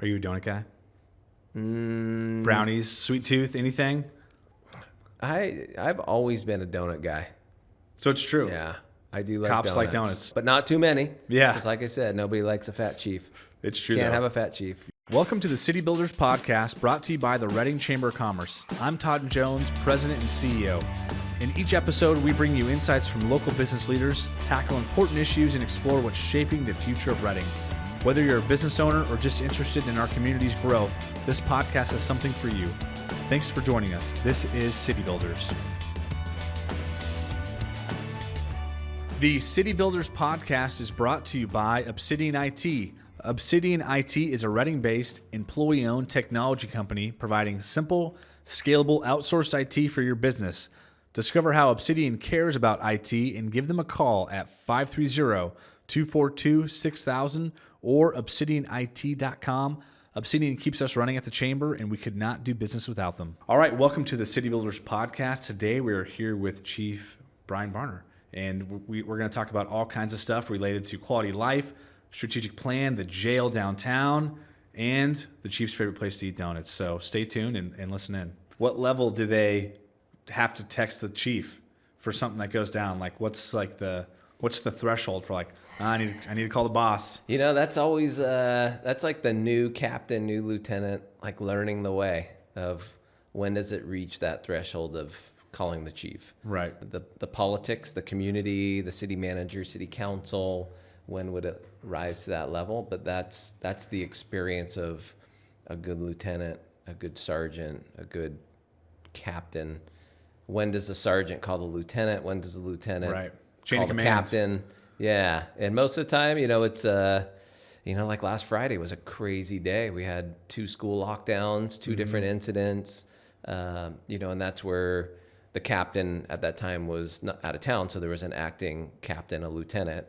Are you a donut guy? Brownies, sweet tooth, anything? I've always been a donut guy. So it's true. Yeah, I do like Cops donuts. like donuts. But not too many. Yeah. Because like I said, nobody likes a fat chief. It's true. Can't though. have a fat chief. Welcome to the City Builders Podcast, brought to you by the Reading Chamber of Commerce. I'm Todd Jones, President and CEO. In each episode, we bring you insights from local business leaders, tackle important issues, and explore what's shaping the future of Reading. Whether you're a business owner or just interested in our community's growth, this podcast is something for you. Thanks for joining us. This is City Builders. The City Builders Podcast is brought to you by Obsidian IT. Obsidian IT is a Reading-based, employee-owned technology company providing simple, scalable, outsourced IT for your business. Discover how Obsidian cares about IT and give them a call at 530-242-6000 or obsidianit.com. Obsidian keeps us running at the Chamber, and we could not do business without them. All right, welcome to the City Builders Podcast. Today we are here with Chief Brian Barner, and we're going to talk about all kinds of stuff related to quality of life, strategic plan, the jail downtown, and the Chief's favorite place to eat donuts. So stay tuned and listen in. What level do they have to text the chief for something that goes down? Like, what's the threshold for I need to call the boss? You know, that's always that's like the new captain, new lieutenant, like learning the way of when does it reach that threshold of calling the chief. Right. The politics, the community, the city manager, city council. When would it rise to that level? But that's the experience of a good lieutenant, a good sergeant, a good captain. When does the sergeant call the lieutenant? When does the lieutenant Chain call of the command. captain? Yeah, and most of the time, it's like last Friday was a crazy day. We had 2 school lockdowns, 2 different incidents, and that's where the captain at that time was not out of town, so there was an acting captain, a lieutenant.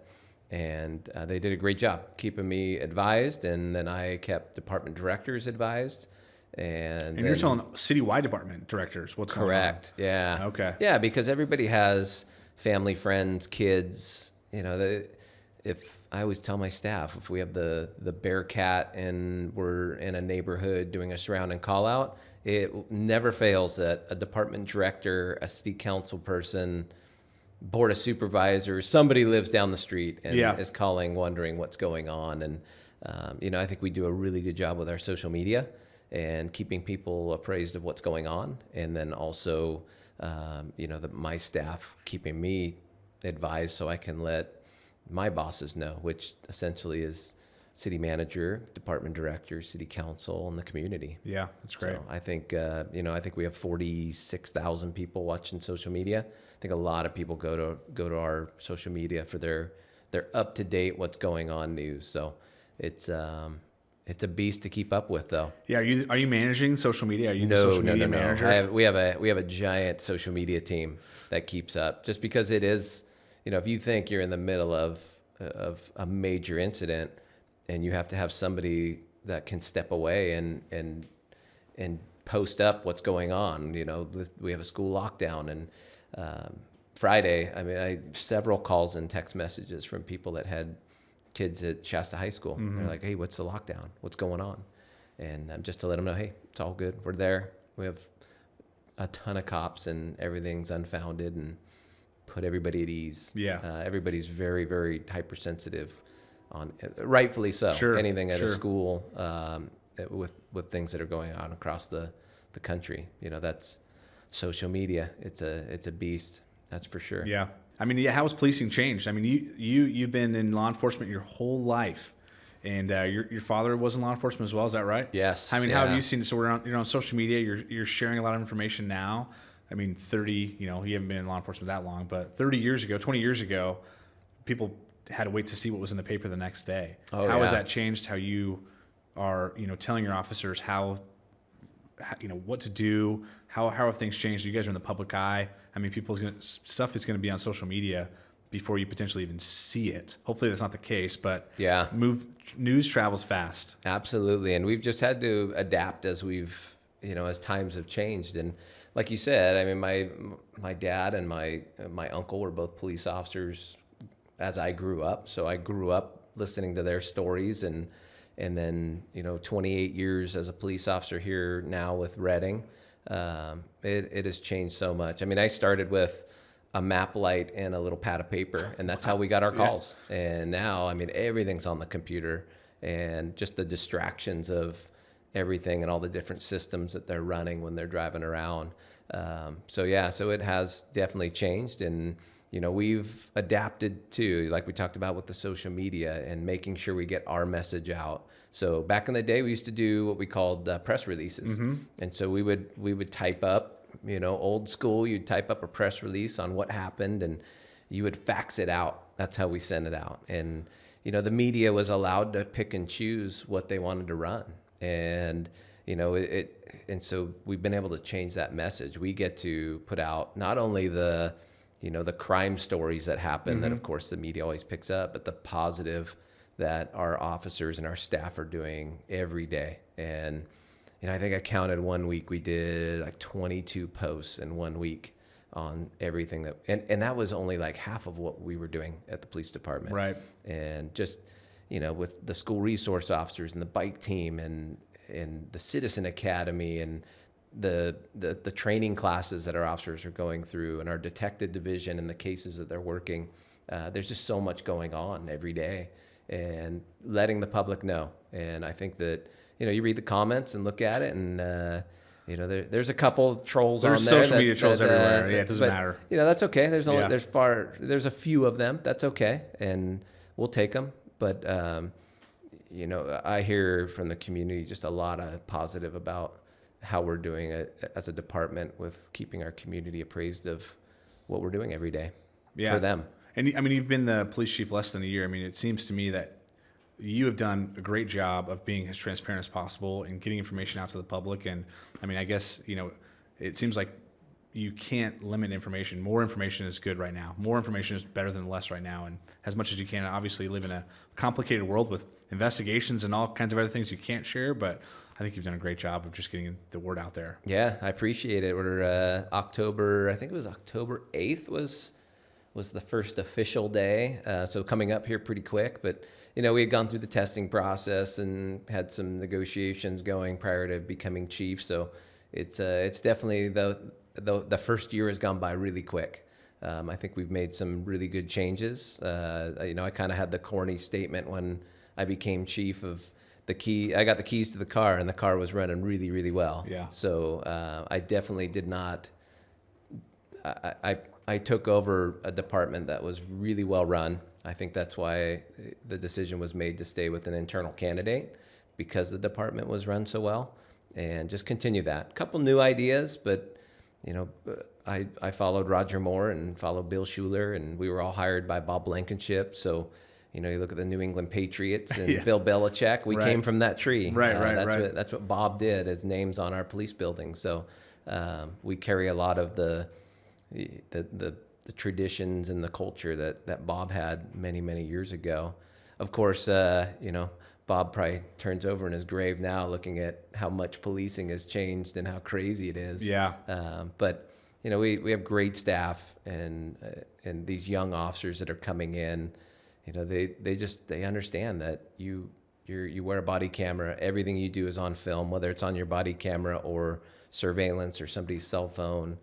And they did a great job keeping me advised, and then I kept department directors advised. And you're telling citywide department directors what's going on? Correct, yeah. Okay. Yeah, because everybody has family, friends, kids. If I always tell my staff, if we have the Bearcat and we're in a neighborhood doing a surrounding call out, it never fails that a department director, a city council person, board of supervisors, somebody lives down the street and is calling, wondering what's going on. And, I think we do a really good job with our social media and keeping people appraised of what's going on. And then also, my staff keeping me advised so I can let my bosses know, which essentially is city manager, department director, city council, and the community. Yeah, that's great. So I think, I think we have 46,000 people watching social media. I think a lot of people go to our social media for their up to date what's going on news. So it's a beast to keep up with, though. Yeah, are you managing social media? Are you the social media manager? We have a giant social media team that keeps up. Just because it is, if you think you're in the middle of a major incident, and you have to have somebody that can step away and post up what's going on. We have a school lockdown, and Friday, I several calls and text messages from people that had kids at Shasta High School. Mm-hmm. They're like, "Hey, what's the lockdown? What's going on?" And just to let them know, "Hey, it's all good. We're there. We have a ton of cops, and everything's unfounded, and put everybody at ease." Yeah. Everybody's very, very hypersensitive. Rightfully so. Sure, anything at a school with things that are going on across the country. That's social media. It's a beast. That's for sure. Yeah. How has policing changed? You've been in law enforcement your whole life, and your father was in law enforcement as well. Is that right? Yes. How have you seen it? So you're on social media. You're sharing a lot of information now. 30. You haven't been in law enforcement that long, but 30 years ago, 20 years ago, people had to wait to see what was in the paper the next day. How has that changed how you are, telling your officers how what to do? How have things changed? You guys are in the public eye. Stuff is going to be on social media before you potentially even see it. Hopefully that's not the case, but news travels fast. Absolutely. And we've just had to adapt as we've, as times have changed. And like you said, my dad and my uncle were both police officers as I grew up. So I grew up listening to their stories and And then, 28 years as a police officer here now with Reading, it has changed so much. I mean, I started with a map light and a little pad of paper, and that's how we got our calls. And now, I mean, everything's on the computer, and just the distractions of everything and all the different systems that they're running when they're driving around. So it has definitely changed. And, we've adapted to, like we talked about with the social media and making sure we get our message out. So back in the day, we used to do what we called press releases. And so we would type up, old school, you'd type up a press release on what happened and you would fax it out. That's how we sent it out. And, the media was allowed to pick and choose what they wanted to run. And, and so we've been able to change that message. We get to put out not only the crime stories that happen that of course the media always picks up, but the positive that our officers and our staff are doing every day. And, I think I counted one week we did like 22 posts in 1 week on everything and that was only like half of what we were doing at the police department. Right. And just, with the school resource officers and the bike team and the Citizen Academy and the training classes that our officers are going through and our detective division and the cases that they're working, there's just so much going on every day and letting the public know. And I think that, you read the comments and look at it and, there's a couple of trolls on there. There's social media trolls everywhere. It doesn't matter. That's okay. There's a few of them. That's okay. And we'll take them. But, I hear from the community just a lot of positive about how we're doing it as a department with keeping our community appraised of what we're doing every day for them. And I mean, you've been the police chief less than a year. I mean, it seems to me that you have done a great job of being as transparent as possible and getting information out to the public. And I mean, I guess, it seems like you can't limit information. More information is good right now. More information is better than less right now. And as much as you can, obviously you live in a complicated world with investigations and all kinds of other things you can't share, but I think you've done a great job of just getting the word out there. Yeah, I appreciate it. We're October 8th was the first official day. So coming up here pretty quick, but we had gone through the testing process and had some negotiations going prior to becoming chief. So it's definitely the first year has gone by really quick. I think we've made some really good changes. I kind of had the corny statement when I became chief of I got the keys to the car and the car was running really, really well. Yeah. So I definitely did not. I took over a department that was really well run. I think that's why the decision was made to stay with an internal candidate, because the department was run so well, and just continue that. A couple new ideas, but I followed Roger Moore and followed Bill Schuler, and we were all hired by Bob Blankenship. So, you look at the New England Patriots and Bill Belichick. We came from that tree. Right. That's what Bob did. His name's on our police building. So we carry a lot of the traditions and the culture that Bob had many, many years ago. Of course, Bob probably turns over in his grave now looking at how much policing has changed and how crazy it is. Yeah. But we have great staff and these young officers that are coming in. They understand that you wear a body camera. Everything you do is on film, whether it's on your body camera or surveillance or somebody's cell phone.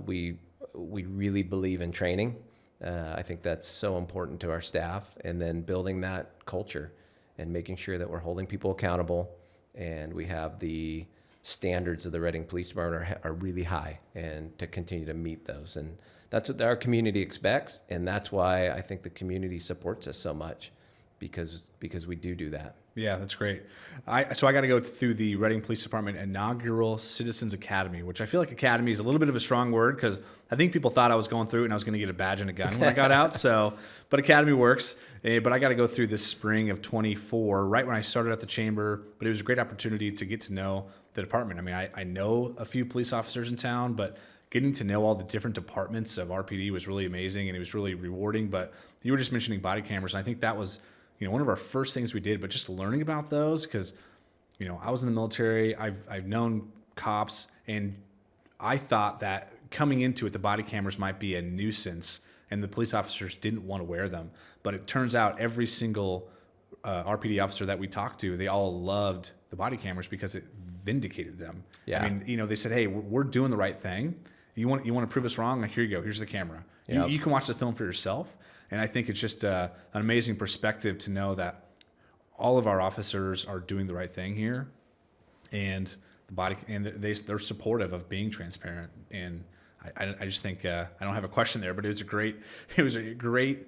We really believe in training. I think that's so important to our staff, and then building that culture and making sure that we're holding people accountable, and we have the standards of the Reading Police Department are really high, and to continue to meet those. And that's what our community expects, and that's why I think the community supports us so much, because we do that. Yeah, that's great. So I got to go through the Reading Police Department inaugural Citizens Academy, which I feel like academy is a little bit of a strong word, because I think people thought I was going through it and I was going to get a badge and a gun when I got out. But academy works. But I got to go through this spring of 24, right when I started at the chamber. But it was a great opportunity to get to know the department. I mean, I know a few police officers in town, but getting to know all the different departments of RPD was really amazing, and it was really rewarding. But you were just mentioning body cameras, and I think that was one of our first things we did, but just learning about those, because, I was in the military, I've known cops, and I thought that coming into it, the body cameras might be a nuisance and the police officers didn't want to wear them. But it turns out every single RPD officer that we talked to, they all loved the body cameras because it vindicated them. Yeah. I mean, they said, hey, we're doing the right thing. You want to prove us wrong? Like, here you go. Here's the camera. Yep. You can watch the film for yourself. And I think it's just an amazing perspective to know that all of our officers are doing the right thing here, and they're supportive of being transparent. And I just think I don't have a question there, but it was a great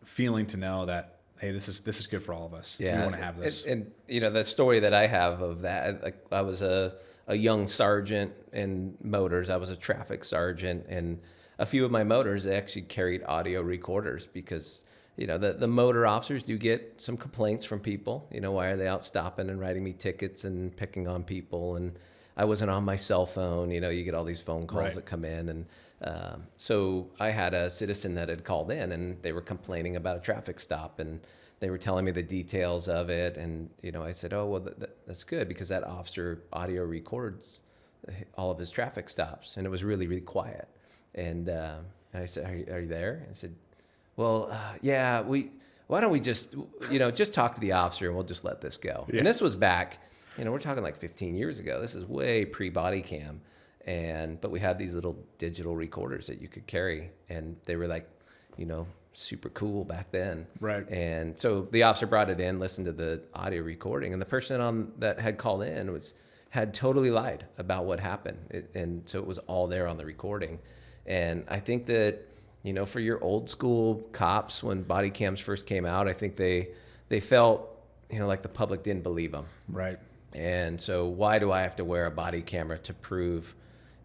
feeling to know that, hey, this is good for all of us. Yeah. We want to have this. And the story that I have of that, like, I was a young sergeant in motors. I was a traffic sergeant, and a few of my motors, they actually carried audio recorders because, the motor officers do get some complaints from people. Why are they out stopping and writing me tickets and picking on people? And I wasn't on my cell phone. You get all these phone calls that come in. And so I had a citizen that had called in, and they were complaining about a traffic stop, and they were telling me the details of it. And, I said, oh, well, that's good, because that officer audio records all of his traffic stops. And it was really, really quiet. And I said, are you there? And I said, well, yeah, why don't we just talk to the officer and we'll just let this go. Yeah. And this was back, we're talking like 15 years ago. This is way pre-body cam. But we had these little digital recorders that you could carry, and they were like, super cool back then. Right. And so the officer brought it in, listened to the audio recording, and the person that had called in had totally lied about what happened. And so it was all there on the recording. And I think that, for your old school cops, when body cams first came out, I think they felt, like the public didn't believe them. Right. And so why do I have to wear a body camera to prove,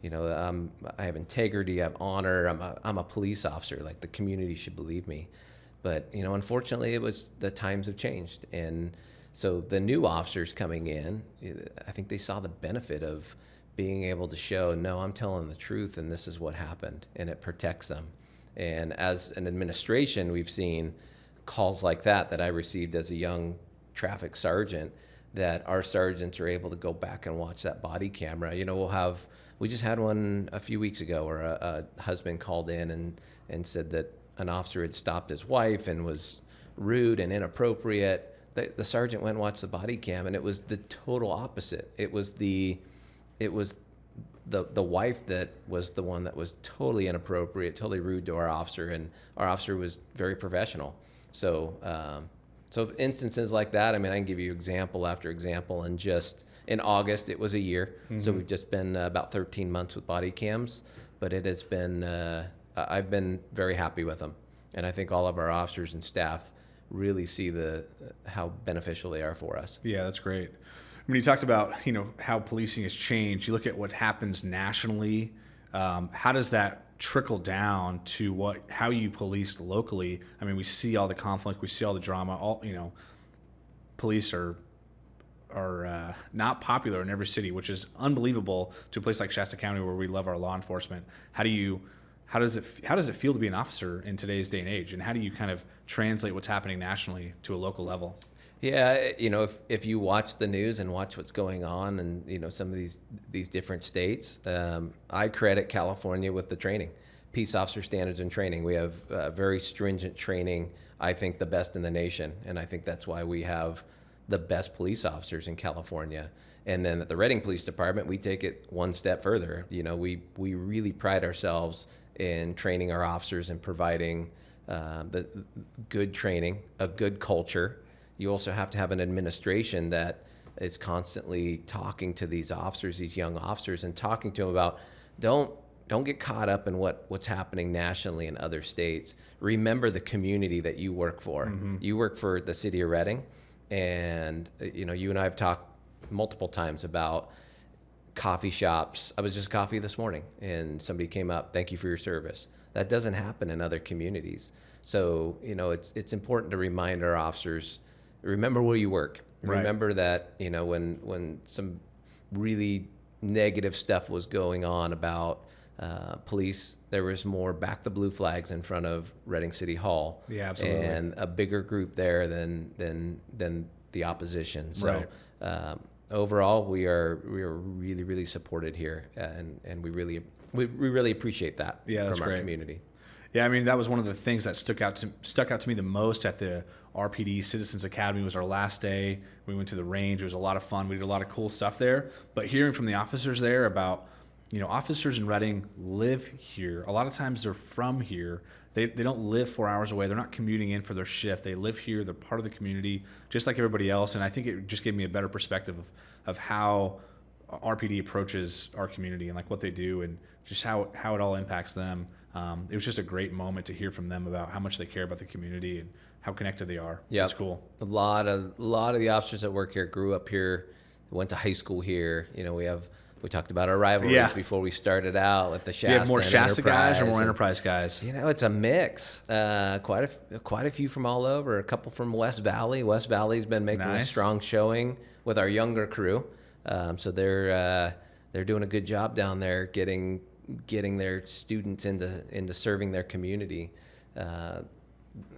I have integrity, I have honor, I'm a police officer, like the community should believe me. But, unfortunately, the times have changed. And so the new officers coming in, I think they saw the benefit of being able to show, no, I'm telling the truth, and this is what happened, and it protects them. And as an administration, we've seen calls like that I received as a young traffic sergeant, that our sergeants are able to go back and watch that body camera. We just had one a few weeks ago where a husband called in and said that an officer had stopped his wife and was rude and inappropriate. The sergeant went and watched the body cam, and it was the total opposite. It was the wife that was the one that was totally inappropriate, totally rude to our officer, and our officer was very professional. So instances like that, I mean, I can give you example after example. And just in August, it was a year. Mm-hmm. So we've just been about 13 months with body cams, but it has been, I've been very happy with them. And I think all of our officers and staff really see how beneficial they are for us. Yeah, that's great. I mean, you talked about, how policing has changed. You look at what happens nationally. How does that trickle down to how you police locally? I mean, we see all the conflict, we see all the drama. Police are not popular in every city, which is unbelievable to a place like Shasta County where we love our law enforcement. How does it feel to be an officer in today's day and age, and how do you kind of translate what's happening nationally to a local level? Yeah, if you watch the news and watch what's going on, and some of these different states, I credit California with the training, peace officer standards and training. We have very stringent training. I think the best in the nation, and I think that's why we have the best police officers in California. And then at the Redding Police Department, we take it one step further. We really pride ourselves in training our officers and providing the good training, a good culture. You also have to have an administration that is constantly talking to these officers, these young officers, and talking to them about don't get caught up in what's happening nationally in other states. Remember the community that you work for. Mm-hmm. You work for the city of Redding, and you and I have talked multiple times about coffee shops. I was just coffee this morning, and somebody came up, thank you for your service. That doesn't happen in other communities. So it's important to remind our officers, remember where you work. Right. Remember that, when some really negative stuff was going on about police, there was more back the blue flags in front of Redding City Hall. Yeah, absolutely. And a bigger group there than the opposition. So right. Overall, we are really, really supported here, and we really appreciate that from our community. Yeah, I mean, that was one of the things that stuck out to me the most at the RPD Citizens Academy was our last day. We went to the range. It was a lot of fun. We did a lot of cool stuff there. But hearing from the officers there about, officers in Reading live here. A lot of times they're from here. They don't live 4 hours away. They're not commuting in for their shift. They live here. They're part of the community, just like everybody else. And I think it just gave me a better perspective of how RPD approaches our community and like what they do and just how it all impacts them. It was just a great moment to hear from them about how much they care about the community and how connected they are. Yeah, it's cool. A lot of the officers that work here grew up here, went to high school here. We talked about our rivalries before we started out with the Shasta. Do you have more Shasta guys or more and, Enterprise guys? It's a mix. Quite a few from all over. A couple from West Valley. West Valley's been making a strong showing with our younger crew. So they're doing a good job down there getting their students into serving their community.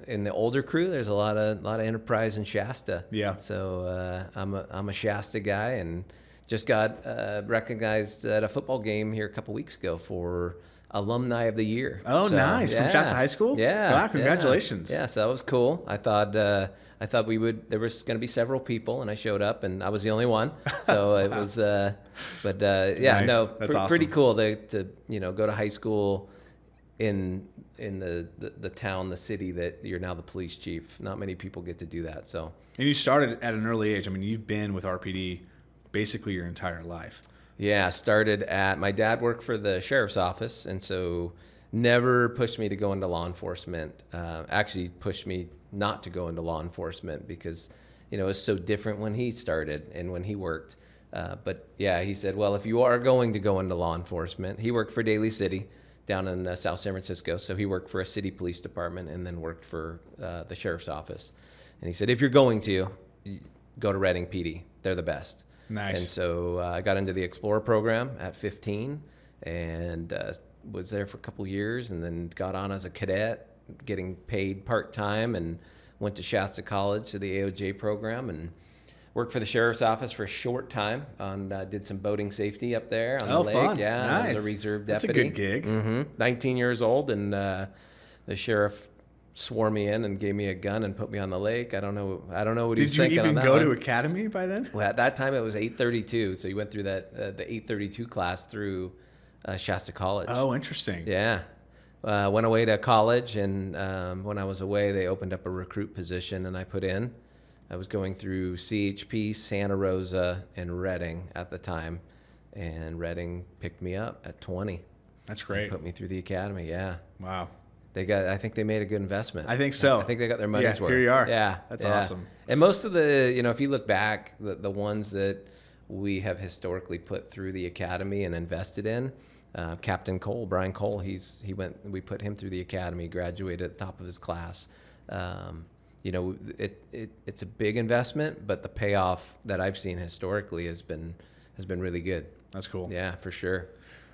In the older crew, there's a lot of Enterprise and Shasta. Yeah. So I'm a Shasta guy and just got recognized at a football game here a couple weeks ago for Alumni of the Year. Oh, so, nice. From Shasta High School? Yeah. Wow, congratulations. Yeah, so that was cool. I thought there was going to be several people, and I showed up, and I was the only one. So it was, nice. That's awesome. Pretty cool to go to high school in the town, the city that you're now the police chief. Not many people get to do that. So. And you started at an early age. I mean, you've been with RPD basically your entire life. Yeah, my dad worked for the sheriff's office, and so never pushed me to go into law enforcement. Actually pushed me not to go into law enforcement because, it was so different when he started and when he worked. But yeah, he said, well, if you are going to go into law enforcement, he worked for Daly City down in South San Francisco. So he worked for a city police department and then worked for the sheriff's office. And he said, if you're going to, go to Reading PD. They're the best. Nice. And so I got into the Explorer program at 15 and was there for a couple years and then got on as a cadet, getting paid part-time, and went to Shasta College to the AOJ program and worked for the sheriff's office for a short time. Did some boating safety up there on the lake. Fun. Yeah, nice. I was a reserve deputy. That's a good gig. Mm-hmm. 19 years old, and the sheriff swore me in and gave me a gun and put me on the lake. I don't know what he's thinking on that. Did you even go to academy by then? Well, at that time it was 832, so you went through the 832 class through Shasta College. Oh, interesting. Yeah. Went away to college, and when I was away, they opened up a recruit position, and I put in. I was going through CHP, Santa Rosa, and Reading at the time, and Reading picked me up at 20. That's great. Put me through the academy, yeah. Wow. I think they made a good investment. I think so. I think they got their money's worth. Here you are. Yeah. That's awesome. And most of the, if you look back, the ones that we have historically put through the academy and invested in, Captain Cole, Brian Cole, we put him through the academy, graduated at the top of his class. It's a big investment, but the payoff that I've seen historically has been really good. That's cool. Yeah, for sure.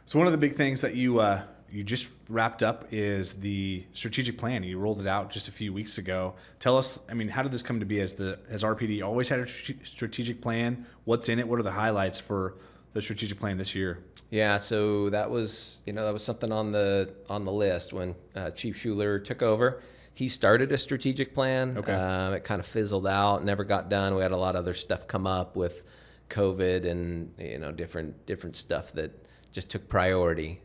So one of the big things that you just wrapped up is the strategic plan. You rolled it out just a few weeks ago. Tell us, how did this come to be? Has RPD always had a strategic plan? What's in it? What are the highlights for the strategic plan this year? Yeah, so that was something on the list when Chief Schuler took over. He started a strategic plan. Okay. It kind of fizzled out, never got done. We had a lot of other stuff come up with COVID and different stuff that just took priority.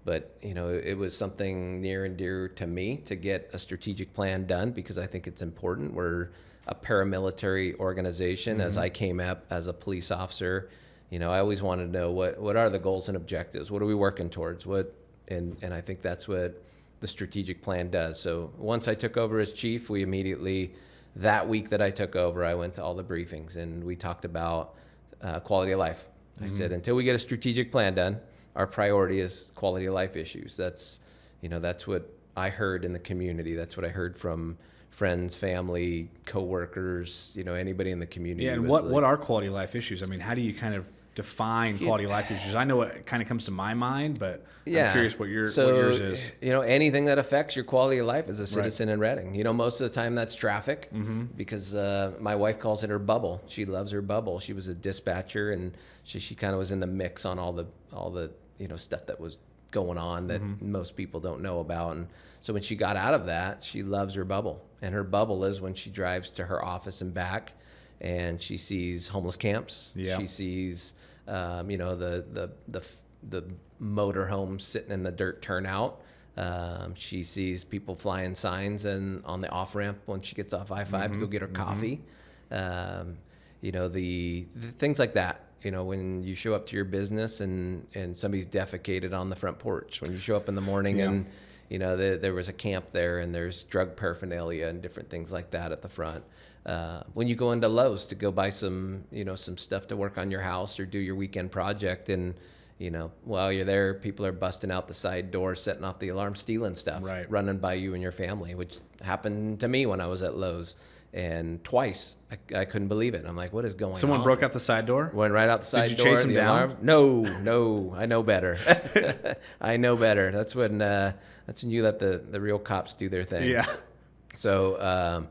But it was something near and dear to me to get a strategic plan done because I think it's important. We're a paramilitary organization. Mm-hmm. As I came up as a police officer, I always wanted to know what are the goals and objectives? What are we working towards? And I think that's what the strategic plan does. So once I took over as chief, we immediately, that week that I took over, I went to all the briefings and we talked about quality of life. Mm-hmm. I said, until we get a strategic plan done, our priority is quality of life issues. That's what I heard in the community. That's what I heard from friends, family, coworkers, anybody in the community. Yeah, and what are quality of life issues? How do you kind of define quality of life issues? I know what kind of comes to my mind, but I'm curious what yours is. Anything that affects your quality of life as a citizen in Reading. Most of the time that's traffic, mm-hmm. because my wife calls it her bubble. She loves her bubble. She was a dispatcher, and she kind of was in the mix on all the stuff that was going on that most people don't know about. And so when she got out of that, she loves her bubble. And her bubble is when she drives to her office and back, and she sees homeless camps. Yeah. She sees, the motor homes sitting in the dirt turnout. She sees people flying signs and on the off ramp when she gets off I-5 to go get her coffee. The things like that. When you show up to your business and somebody's defecated on the front porch, when you show up in the morning and, there was a camp there and there's drug paraphernalia and different things like that at the front. When you go into Lowe's to go buy some stuff to work on your house or do your weekend project, and, while you're there, people are busting out the side door, setting off the alarm, stealing stuff, running by you and your family, which happened to me when I was at Lowe's. And twice, I couldn't believe it. I'm like, what is going on? Someone broke out the side door? Went right out the side door. Did you chase him down? Alarm. No, I know better. I know better. That's when you let the real cops do their thing. Yeah. So,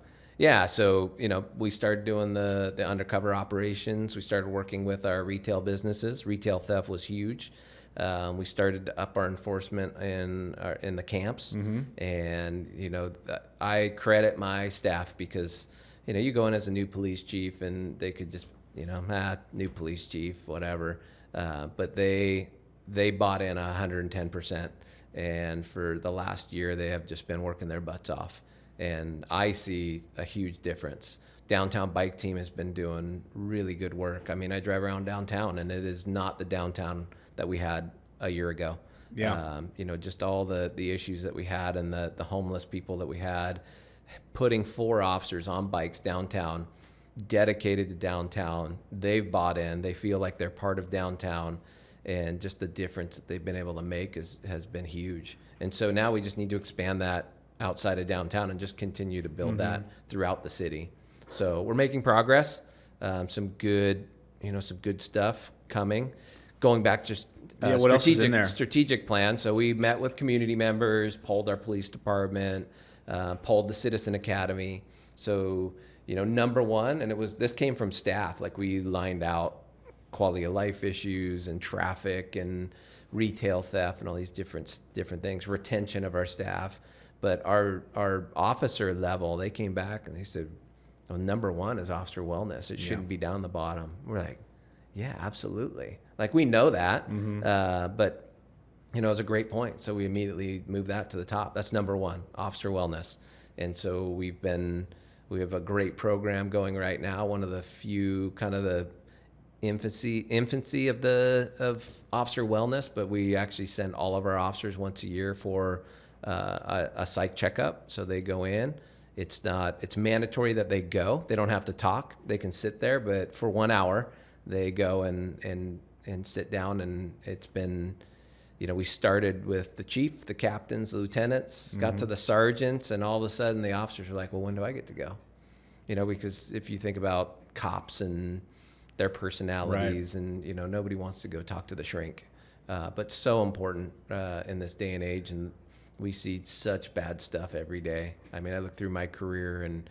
we started doing the undercover operations. We started working with our retail businesses. Retail theft was huge. We started to up our enforcement in the camps, and I credit my staff because you go in as a new police chief and they could just new police chief, whatever, but they bought in 110%, and for the last year they have just been working their butts off, and I see a huge difference. Downtown Bike Team has been doing really good work. I mean, I drive around downtown and it is not the downtown that we had a year ago. Yeah. Just all the issues that we had and the homeless people that we had, putting 4 officers on bikes downtown, dedicated to downtown. They've bought in, they feel like they're part of downtown, and just the difference that they've been able to make has been huge. And so now we just need to expand that outside of downtown and just continue to build that throughout the city. So we're making progress. Some good stuff coming. Going back just what else is in there? Strategic plan. So we met with community members, polled our police department, polled the Citizen Academy. So number one, and this came from staff. Like, we lined out quality of life issues and traffic and retail theft and all these different things. Retention of our staff, but our officer level, they came back and they said, well, number one is officer wellness. It shouldn't be down the bottom. We're like, yeah, absolutely. Like, we know that, but it was a great point. So we immediately moved that to the top. That's number one, officer wellness. And so we have a great program going right now. One of the few kind of the infancy of officer wellness, but we actually send all of our officers once a year for a psych checkup. So they go in. It's mandatory that they go. They don't have to talk. They can sit there, but for 1 hour, they go and sit down. And it's been, we started with the chief, the captains, the lieutenants, got to the sergeants, and all of a sudden the officers were like, well, when do I get to go? Because if you think about cops and their personalities, and, nobody wants to go talk to the shrink. But so important in this day and age, and we see such bad stuff every day. I mean, I look through my career and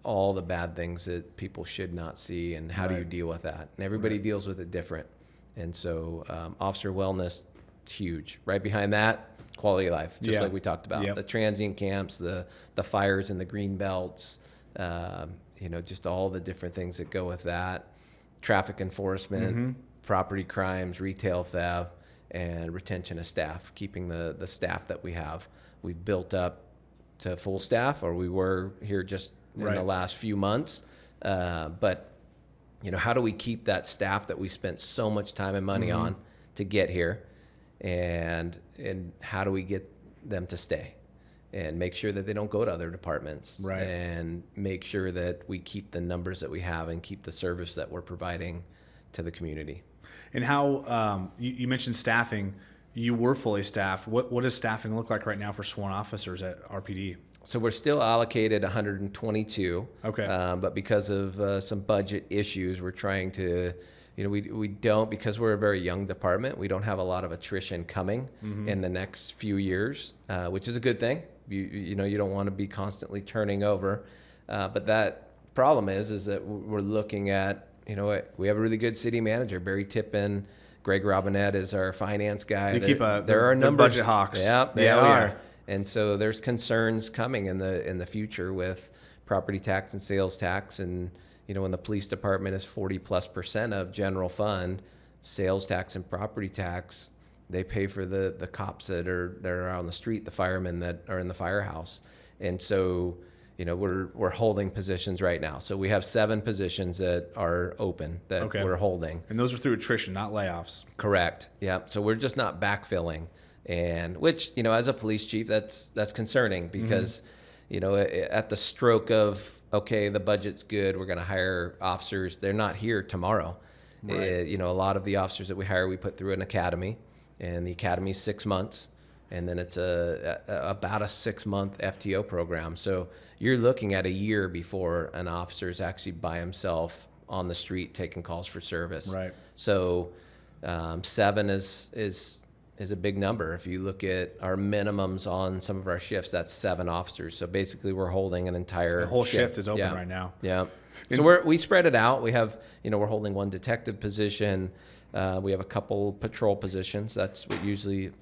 all the bad things that people should not see, and how do you deal with that? And everybody deals with it different. And so officer wellness, huge. Right behind that, quality of life, just like we talked about. The transient camps, the fires in the green belts, just all the different things that go with that. Traffic enforcement, property crimes, retail theft, and retention of staff, keeping the staff that we have. We've built up to full staff, or we were here just in the last few months. But, how do we keep that staff that we spent so much time and money on to get here? And how do we get them to stay and make sure that they don't go to other departments, and make sure that we keep the numbers that we have and keep the service that we're providing to the community. And how you mentioned staffing. You were fully staffed. What does staffing look like right now for sworn officers at RPD? So we're still allocated 122. Okay. But because of some budget issues, we're trying to, we don't, because we're a very young department, we don't have a lot of attrition coming in the next few years, which is a good thing. You don't want to be constantly turning over. But that problem is that we're looking at, we have a really good city manager, Barry Tippin, Greg Robinette is our finance guy. They there are numbers. Budget hawks. Yeah, they Yeah, are. yeah. And so there's concerns coming in the future with property tax and sales tax. And, when the police department is 40+% of general fund, sales tax and property tax, they pay for the cops that are on the street, the firemen that are in the firehouse. And so, we're holding positions right now. So we have 7 positions that are open that we're holding. And those are through attrition, not layoffs. Correct. Yeah. So we're just not backfilling. And which, as a police chief, that's concerning because, at the stroke of, okay, the budget's good, we're going to hire officers. They're not here tomorrow. Right. A lot of the officers that we hire, we put through an academy, and the academy is 6 months. And then it's about a 6-month FTO program. So you're looking at a year before an officer is actually by himself on the street taking calls for service. Right. So 7 is a big number. If you look at our minimums on some of our shifts, that's 7 officers. So basically, we're holding an entire the whole shift is open right now. Yeah. So we spread it out. We have, we're holding 1 detective position. We have a couple patrol positions. That's what usually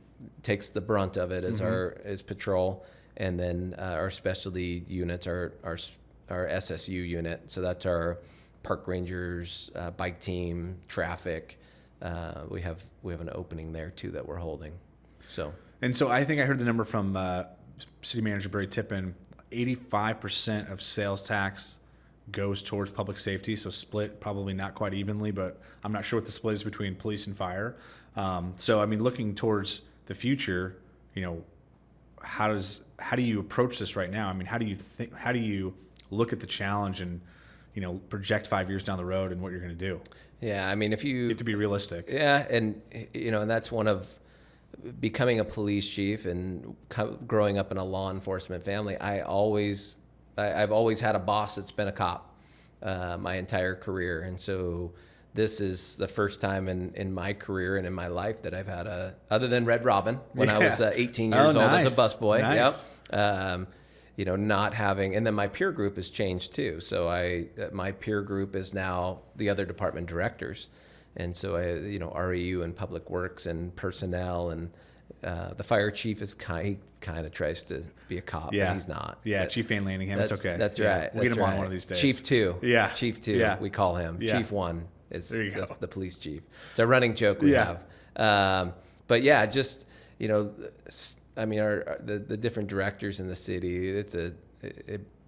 takes the brunt of it is patrol, and then our specialty units are our SSU unit. So that's our park rangers, bike team, traffic. We have an opening there too that we're holding. So I think I heard the number from City Manager Barry Tippin. 85% of sales tax goes towards public safety, so split probably not quite evenly, but I'm not sure what the split is between police and fire. Looking towards the future, how do you approach this right now? How do you look at the challenge and project 5 years down the road and what you're going to do? Yeah, if you have to be realistic. Yeah, and and that's one of becoming a police chief and growing up in a law enforcement family. I've always had a boss that's been a cop my entire career, and so this is the first time in my career and in my life that I've had other than Red Robin when I was 18 years old as a busboy. Nice. Yep. Not having, and then my peer group has changed too. So my peer group is now the other department directors. And so REU and Public Works and personnel, and the fire chief is kind of tries to be a cop, but he's not. Yeah, Chief Van Landingham, it's okay. That's right. We'll get him on one of these days. Chief 2. Yeah. Chief 2, yeah. we call him. Yeah. Chief 1 is the police chief. It's a running joke we have. But yeah, just, the different directors in the city, it's a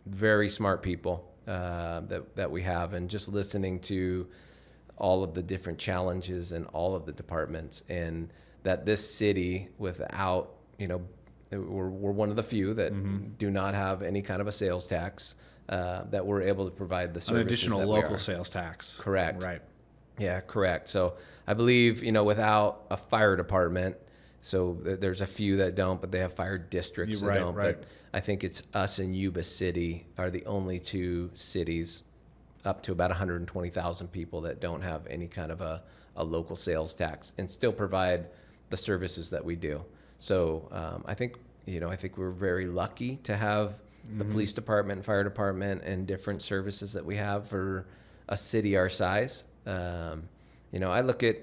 very smart people that we have, and just listening to all of the different challenges in all of the departments, and that this city, without, we're one of the few that do not have any kind of a sales tax, that we're able to provide the services. An additional local sales tax. Correct. Right. Yeah, correct. So I believe, without a fire department, so there's a few that don't, but they have fire districts that don't. Right. But I think it's us and Yuba City are the only 2 cities up to about 120,000 people that don't have any kind of a local sales tax and still provide the services that we do. So I think we're very lucky to have the police department and fire department and different services that we have for a city our size. I look at,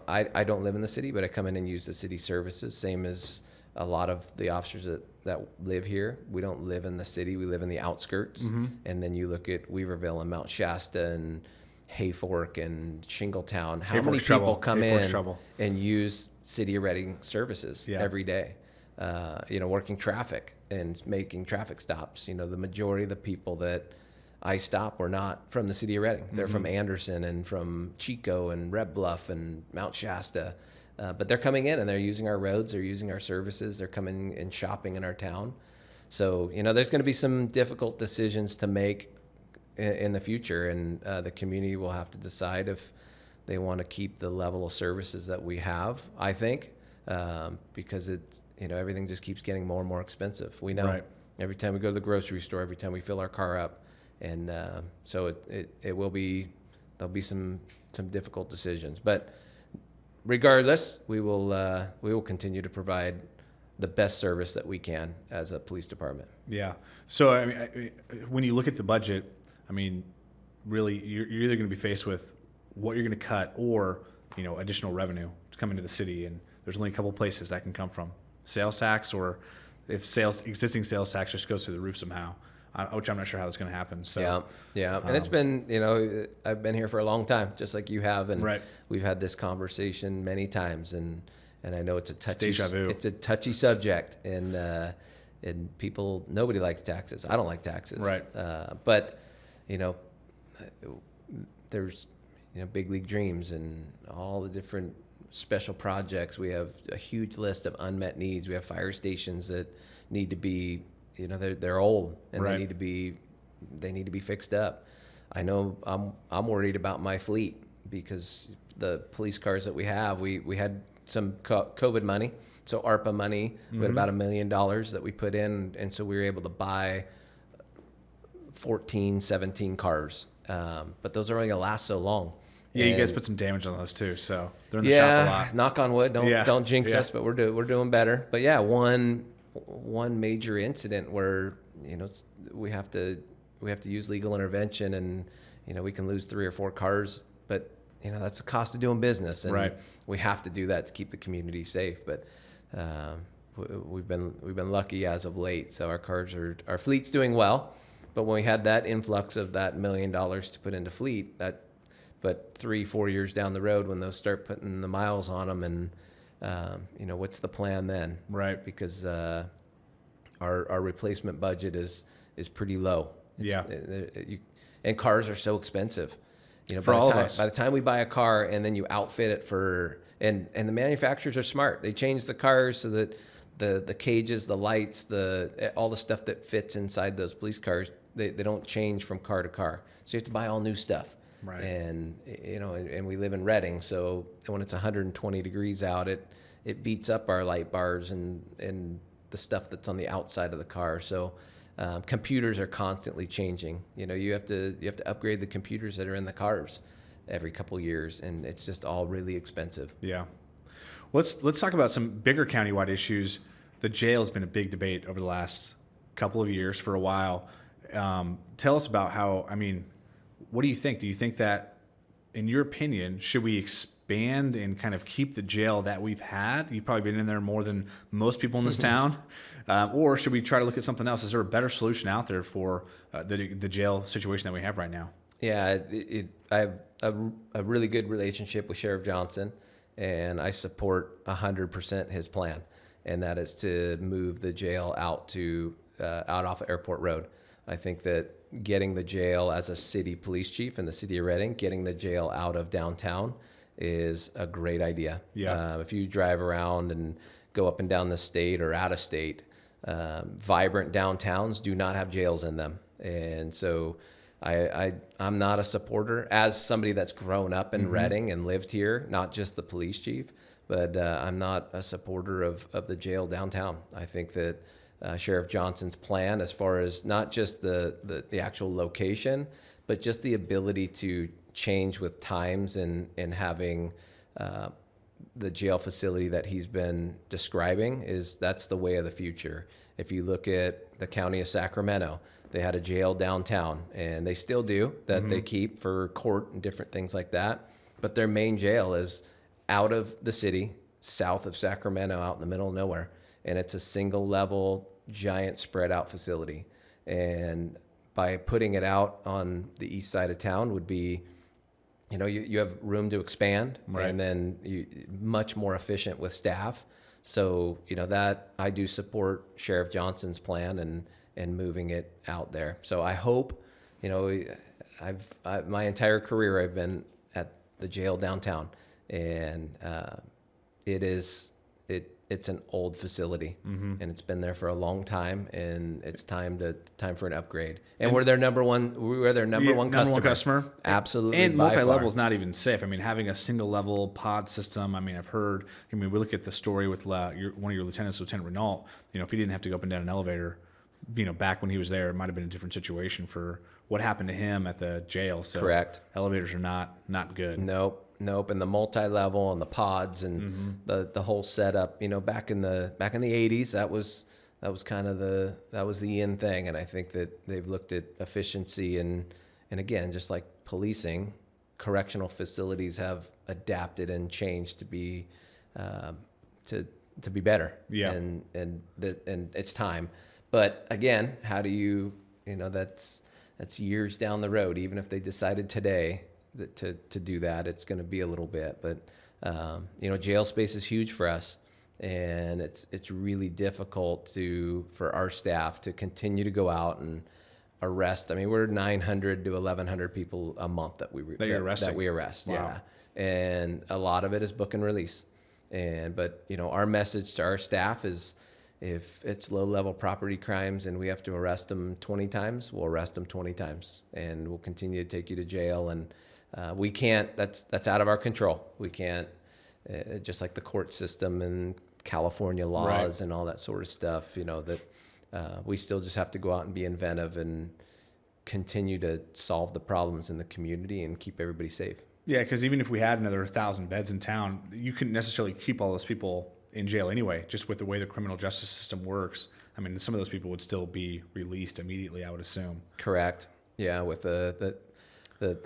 I don't live in the city, but I come in and use the city services, same as a lot of the officers that live here. We don't live in the city, we live in the outskirts. And then you look at Weaverville and Mount Shasta and Hayfork and Shingletown. How many people come in and use City of Reading services every day? Working traffic and making traffic stops. The majority of the people that I stop were not from the City of Reading. They're from Anderson and from Chico and Red Bluff and Mount Shasta. But they're coming in and they're using our roads, they're using our services, they're coming and shopping in our town. So, there's going to be some difficult decisions to make in the future, and the community will have to decide if they want to keep the level of services that we have, I think, because it's, everything just keeps getting more and more expensive. We know every time we go to the grocery store, every time we fill our car up. And so there'll be some difficult decisions, but regardless, we will continue to provide the best service that we can as a police department. Yeah. So when you look at the budget, really you're either going to be faced with what you're going to cut or additional revenue to come into the city, and there's only a couple places that can come from: sales tax, or if existing sales tax just goes through the roof somehow, which I'm not sure how that's going to happen. So yeah, and it's been, I've been here for a long time, just like you have, and right. we've had this conversation many times, and I know it's a It's touchy subject, and people, nobody likes taxes. I don't like taxes, right? But there's big league dreams and all the different special projects. We have a huge list of unmet needs. We have fire stations that need to be, they're old, and right. they need to be fixed up. I know I'm worried about my fleet, because the police cars that we have, we had some COVID money, so ARPA money. We had about $1 million that we put in, and so we were able to buy 14, 17 cars. But those are only gonna last so long. Yeah, you guys put some damage on those too, so they're in the shop a lot. Knock on wood. Don't jinx us, but we're doing better. But yeah, one major incident where we have to use legal intervention, and we can lose 3 or 4 cars, but that's the cost of doing business, and right. we have to do that to keep the community safe. But we've been lucky as of late, so our fleet's doing well. But when we had that influx of that $1 million to put into fleet, but 3-4 years down the road, when those start putting the miles on them, and what's the plan then? Right. Because our replacement budget is pretty low. And cars are so expensive. For all of us. By the time we buy a car and then you outfit it and the manufacturers are smart. They change the cars so that the cages, the lights, all the stuff that fits inside those police cars, they don't change from car to car. So you have to buy all new stuff. Right. And and we live in Reading, so when it's 120 degrees out, it beats up our light bars and the stuff that's on the outside of the car. So computers are constantly changing. You have to upgrade the computers that are in the cars every couple years, and it's just all really expensive. Yeah. Let's talk about some bigger countywide issues. The jail has been a big debate over the last couple of years, for a while. Tell us about how, what do you think? Do you think that, in your opinion, should we expand and kind of keep the jail that we've had? You've probably been in there more than most people in this town. Or should we try to look at something else? Is there a better solution out there for the jail situation that we have right now? Yeah, I have a really good relationship with Sheriff Johnson, and I support 100% his plan, and that is to move the jail out off of Airport Road. I think that getting the jail, as a city police chief in the city of Reading, getting the jail out of downtown is a great idea. Yeah. If you drive around and go up and down the state or out of state, vibrant downtowns do not have jails in them. And so I'm not a supporter, as somebody that's grown up in Reading and lived here, not just the police chief, but I'm not a supporter of the jail downtown. I think that Sheriff Johnson's plan, as far as not just the actual location, but just the ability to change with times and having the jail facility that he's been describing, that's the way of the future. If you look at the county of Sacramento, they had a jail downtown, and they still do, that they keep for court and different things like that. But their main jail is out of the city, south of Sacramento, out in the middle of nowhere. And it's a single level, giant spread out facility. And by putting it out on the east side of town would be, you have room to expand, right. And then much more efficient with staff. So, that I do support Sheriff Johnson's plan and moving it out there. So I hope, my entire career I've been at the jail downtown, and it's an old facility, and it's been there for a long time, and it's time for an upgrade. And we're their number one customer. Absolutely. And multi-level is not even safe. Having a single level pod system. I've heard. We look at the story with one of your lieutenants, Lieutenant Renault. If he didn't have to go up and down an elevator, back when he was there, it might have been a different situation for what happened to him at the jail. So correct. Elevators are not good. Nope. And the multi-level and the pods and the whole setup, back in the 80s, that was kind of the in thing. And I think that they've looked at efficiency and again, just like policing, correctional facilities have adapted and changed to be to be better. Yeah. And it's time. But again, how do you know, that's years down the road. Even if they decided today to do that, it's going to be a little bit. But you know, jail space is huge for us, and it's really difficult for our staff to continue to go out and arrest. I mean, we're 900 to 1,100 people a month that we arrest. Wow. Yeah, and a lot of it is book and release. But you know, our message to our staff is, if it's low-level property crimes and we have to arrest them 20 times, we'll arrest them 20 times, and we'll continue to take you to jail. And we can't. That's out of our control. We can't. Just like the court system and California laws and all that sort of stuff. You know that. We still just have to go out and be inventive and continue to solve the problems in the community and keep everybody safe. Yeah, because even if we had another 1,000 beds in town, you couldn't necessarily keep all those people in jail anyway, just with the way the criminal justice system works. I mean, some of those people would still be released immediately, I would assume. Correct. Yeah, with the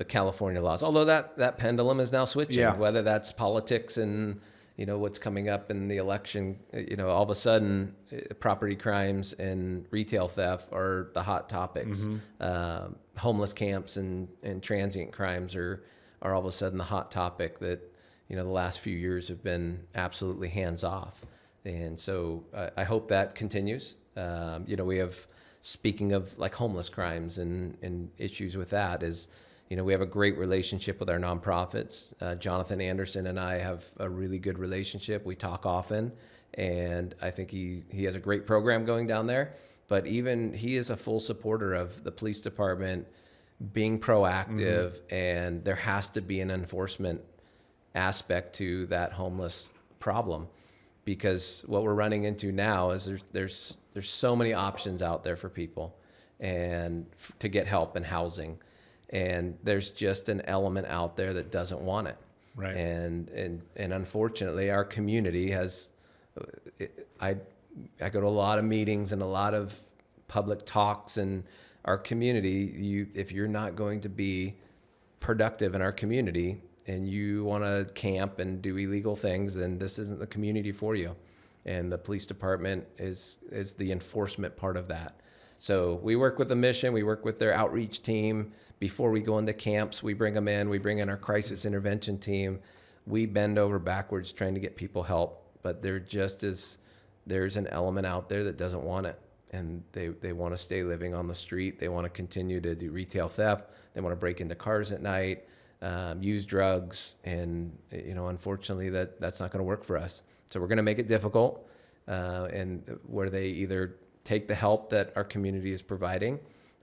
California laws. Although that pendulum is now switching, whether that's politics and you know, what's coming up in the election, you know, all of a sudden property crimes and retail theft are the hot topics. Mm-hmm. Homeless camps and transient crimes are all of a sudden the hot topic that, you know, the last few years have been absolutely hands off. And so I hope that continues. You know, we have, speaking of like homeless crimes and issues with that, is, you know, we have a great relationship with our nonprofits. Jonathan Anderson and I have a really good relationship. We talk often, and I think he has a great program going down there. But even he is a full supporter of the police department being proactive, and there has to be an enforcement aspect to that homeless problem, because what we're running into now is there's so many options out there for people and to get help and housing. And there's just an element out there that doesn't want it. Right. And unfortunately, our community has, I go to a lot of meetings and a lot of public talks, and our community, if you're not going to be productive in our community and you want to camp and do illegal things, then this isn't the community for you. And the police department is the enforcement part of that. So we work with the mission, we work with their outreach team. Before we go into camps, we bring them in, we bring in our crisis intervention team. We bend over backwards trying to get people help, but there's an element out there that doesn't want it. And they want to stay living on the street. They want to continue to do retail theft. They want to break into cars at night, use drugs. And, you know, unfortunately that's not going to work for us. So we're going to make it difficult, and where they either take the help that our community is providing,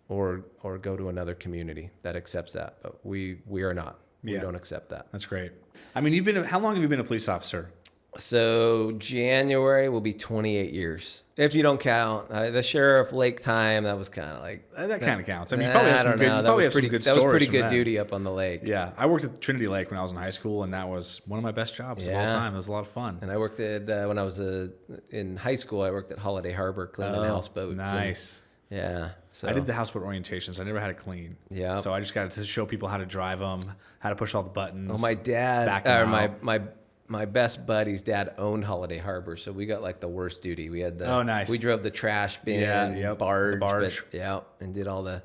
or go to another community that accepts that. But we are not. We don't accept that. That's great. I mean, how long have you been a police officer? So January will be 28 years. If you don't count the Sheriff Lake time, that was kind of like... That kind of counts. I mean, you probably have some good, that was pretty good duty up on the lake. Yeah. I worked at Trinity Lake when I was in high school, and that was one of my best jobs of all time. It was a lot of fun. And I worked at, when I was in high school, I worked at Holiday Harbor cleaning houseboats. Nice. Yeah. So I did the houseboat orientations. I never had to clean. Yeah. So I just got to show people how to drive them, how to push all the buttons. Oh, my dad, or my best buddy's dad owned Holiday Harbor, so we got like the worst duty. We had nice. We drove the trash bin, barge. And did all the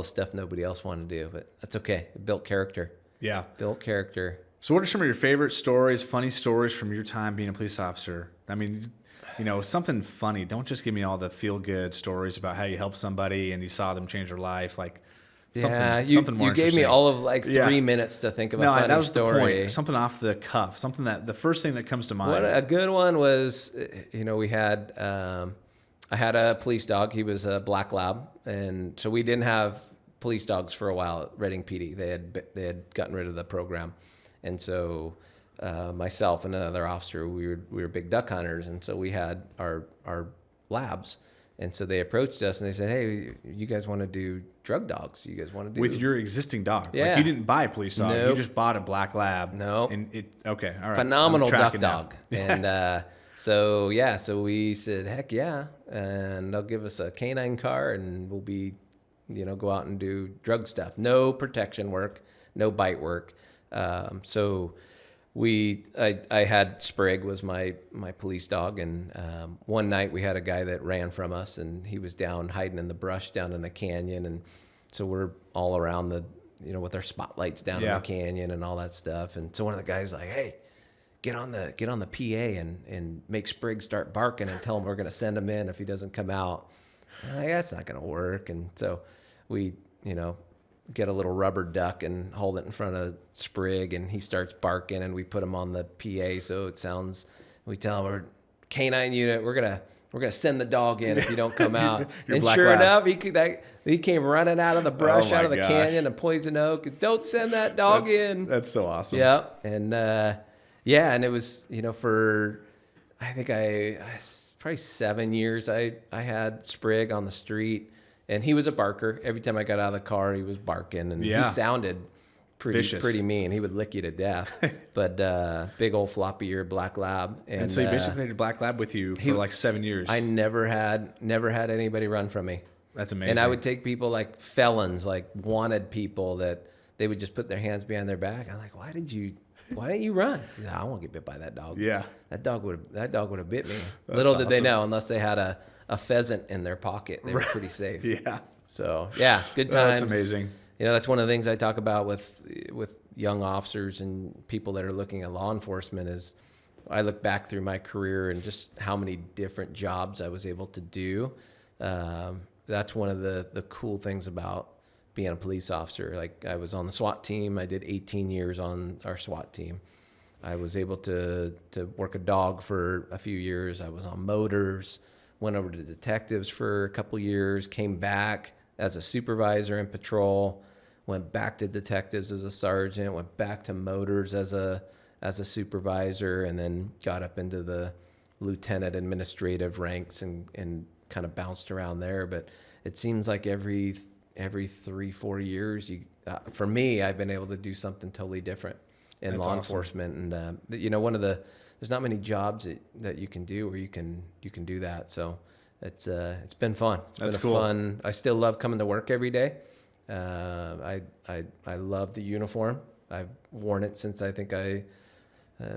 stuff nobody else wanted to do. But that's okay. It built character. Yeah. Built character. So what are some of your favorite stories, funny stories from your time being a police officer? I mean, you know, something funny. Don't just give me all the feel-good stories about how you helped somebody and you saw them change their life. Like, something more you gave me all of like 3 minutes to think of a funny story. The point. Something off the cuff. Something the first thing that comes to mind. A good one was, you know, we had, I had a police dog. He was a black lab, and so we didn't have police dogs for a while at Reading PD. They had gotten rid of the program, and so myself and another officer, we were big duck hunters, and so we had our labs. And so they approached us and they said, "Hey, you guys want to do drug dogs? You guys want to do with your existing dog? Yeah, like you didn't buy a police dog. Nope. You just bought a black lab. No, and okay, all right, phenomenal duck dog. And so we said, heck yeah, and they'll give us a canine car and we'll be, you know, go out and do drug stuff. No protection work, no bite work. So I had Sprig was my police dog, and one night we had a guy that ran from us, and he was down hiding in the brush down in a canyon, and so we're all around with our spotlights down in the canyon and all that stuff, and so one of the guys like, hey, get on the PA and make Sprig start barking and tell him we're going to send him in if he doesn't come out. I'm like, that's not going to work, and so we get a little rubber duck and hold it in front of Sprig, and he starts barking, and we put him on the PA so it sounds. We tell him, we're canine unit, we're gonna send the dog in if you don't come out. And sure enough, he came running out of the brush, out of the canyon and Poison Oak. Don't send that dog in. That's so awesome. Yeah, and and it was for I think probably 7 years I had Sprig on the street. And he was a barker. Every time I got out of the car, he was barking, and he sounded pretty mean. He would lick you to death. But big old floppy-eared black lab. And so you basically had a black lab with you for like 7 years. I never had anybody run from me. That's amazing. And I would take people like felons, like wanted people that they would just put their hands behind their back. I'm like, why didn't you run? He's like, I won't get bit by that dog. Yeah. That dog would have bit me. Little did they know, unless they had a pheasant in their pocket, they were pretty safe. Yeah. So good times. That's amazing. That's one of the things I talk about with young officers and people that are looking at law enforcement is I look back through my career and just how many different jobs I was able to do. That's one of the cool things about being a police officer. Like I was on the SWAT team. I did 18 years on our SWAT team. I was able to work a dog for a few years. I was on motors. Went over to detectives for a couple years, came back as a supervisor in patrol, went back to detectives as a sergeant, went back to motors as a supervisor, and then got up into the lieutenant administrative ranks and kind of bounced around there. But it seems like every 3-4 years, for me, I've been able to do something totally different in That's law awesome. enforcement. And there's not many jobs that you can do where you can do that. So it's been fun. That's been cool. fun. I still love coming to work every day. I love the uniform. I've worn it since I think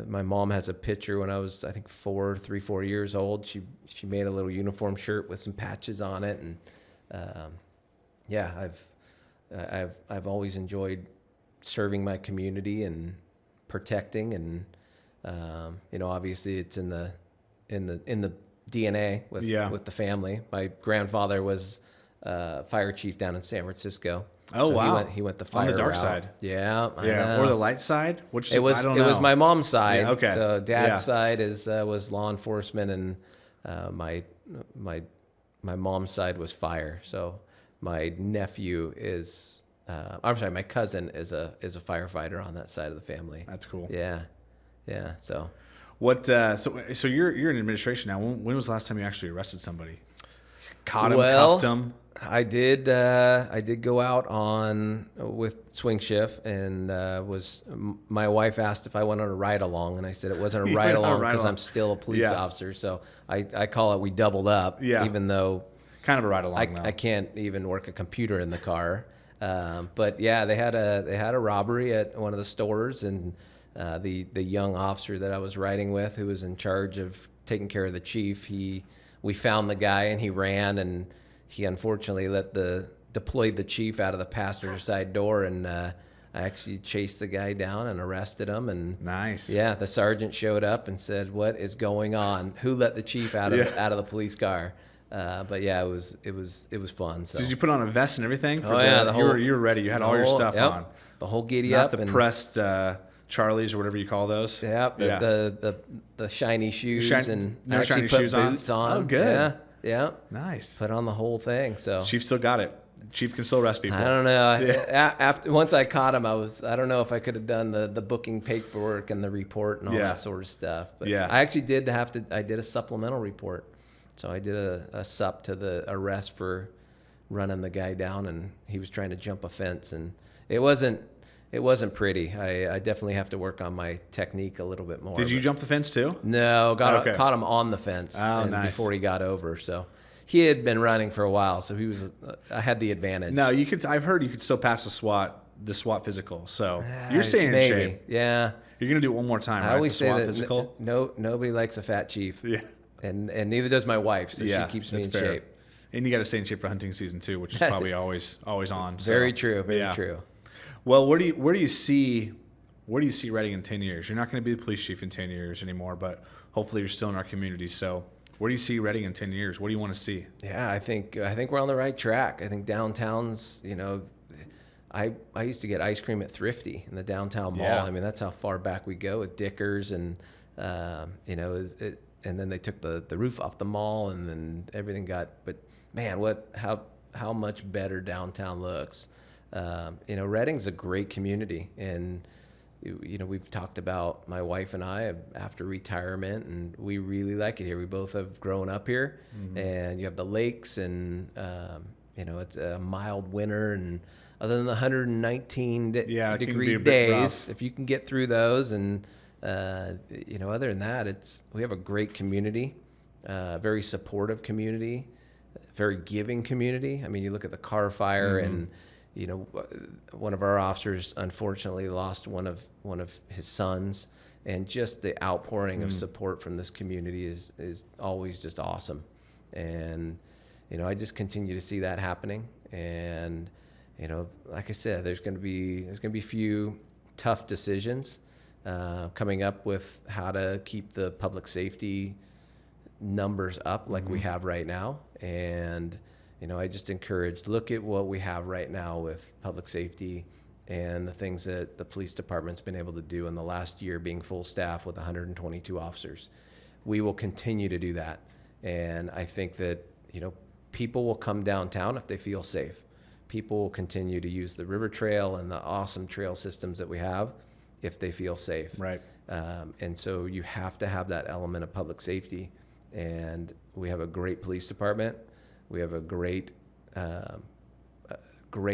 my mom has a picture when I was, I think 4 years old. She made a little uniform shirt with some patches on it. And, I've always enjoyed serving my community and protecting, and obviously it's in the DNA with the family. My grandfather was fire chief down in San Francisco. Oh, so wow. He went the fire on the dark route. side. Yeah, I Yeah, know. or the light side. Which It was I don't know. my mom's side. Yeah, okay. So dad's side was law enforcement, and my mom's side was fire. So my nephew is. My cousin is a firefighter on that side of the family. That's cool. Yeah. So What? So you're in administration now. When was the last time you actually arrested somebody? Caught him, cuffed him. I did go out with swing shift, and my wife asked if I went on a ride along, and I said it wasn't a ride along because I'm still a police officer. So I call it we doubled up. Yeah. Even though Kind of a ride along. I can't even work a computer in the car. But yeah, they had a robbery at one of the stores, and the young officer that I was riding with, who was in charge of taking care of the chief, we found the guy, and he ran, and he unfortunately deployed the chief out of the passenger side door, and I actually chased the guy down and arrested him. And nice. Yeah, the sergeant showed up and said, "What is going on? Who let the chief out of the police car?" But yeah, it was fun. So. Did you put on a vest and everything? You were ready. You had all your stuff on. The whole giddy Not up. the and pressed Charlies or whatever you call those. Yeah, the shiny shoes and no I actually shiny put shoes boots on. Oh, good. Yeah. Nice. Put on the whole thing. So Chief still got it. Chief can still arrest people. I don't know. Once I caught him, I don't know if I could have done the booking paperwork and the report and all that sort of stuff. But I actually I did a supplemental report. So I did a sup to the arrest for running the guy down, and he was trying to jump a fence, and it wasn't pretty. I definitely have to work on my technique a little bit more. Did you jump the fence too? No, caught him on the fence before he got over. So he had been running for a while, so I had the advantage. No, I've heard you could still pass the SWAT the SWAT physical. So you're staying in shape. Yeah. You're going to do it one more time, right? I always the say SWAT that physical. nobody likes a fat chief. Yeah. And neither does my wife, so she keeps me in shape. And you got to stay in shape for hunting season too, which is probably always on. So, very true. Very true. Well, where do you see Reading in 10 years? You're not going to be the police chief in 10 years anymore, but hopefully you're still in our community. So where do you see Reading in 10 years? What do you want to see? Yeah, I think we're on the right track. I think downtown's, I used to get ice cream at Thrifty in the downtown mall. Yeah. I mean, that's how far back we go with Dickers and, and then they took the roof off the mall and then everything but man, how much better downtown looks. Reading's a great community, and we've talked about my wife and I after retirement, and we really like it here. We both have grown up here, and you have the lakes, and it's a mild winter, and other than the 119 degree days, if you can get through those, and other than that, we have a great community, very supportive community, very giving community. I mean, you look at the Carr fire, and one of our officers unfortunately lost one of his sons, and just the outpouring of support from this community is always just awesome. And I just continue to see that happening. And like I said, there's going to be a few tough decisions coming up with how to keep the public safety numbers up like we have right now. And I just look at what we have right now with public safety and the things that the police department's been able to do in the last year, being full staff with 122 officers. We will continue to do that. And I think that, people will come downtown if they feel safe. People will continue to use the river trail and the awesome trail systems that we have if they feel safe. Right. And so you have to have that element of public safety. And we have a great police department. We have a great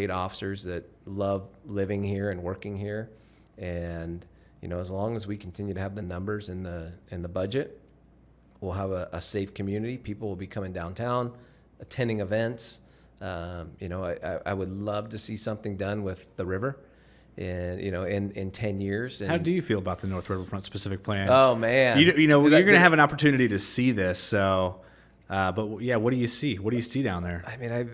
officers that love living here and working here. And, as long as we continue to have the numbers in the budget, we'll have a safe community. People will be coming downtown, attending events. I would love to see something done with the river and, in 10 years. And how do you feel about the North Riverfront specific plan? Oh, man. You're going to have an opportunity to see this. So, but yeah, what do you see? What do you see down there? I mean,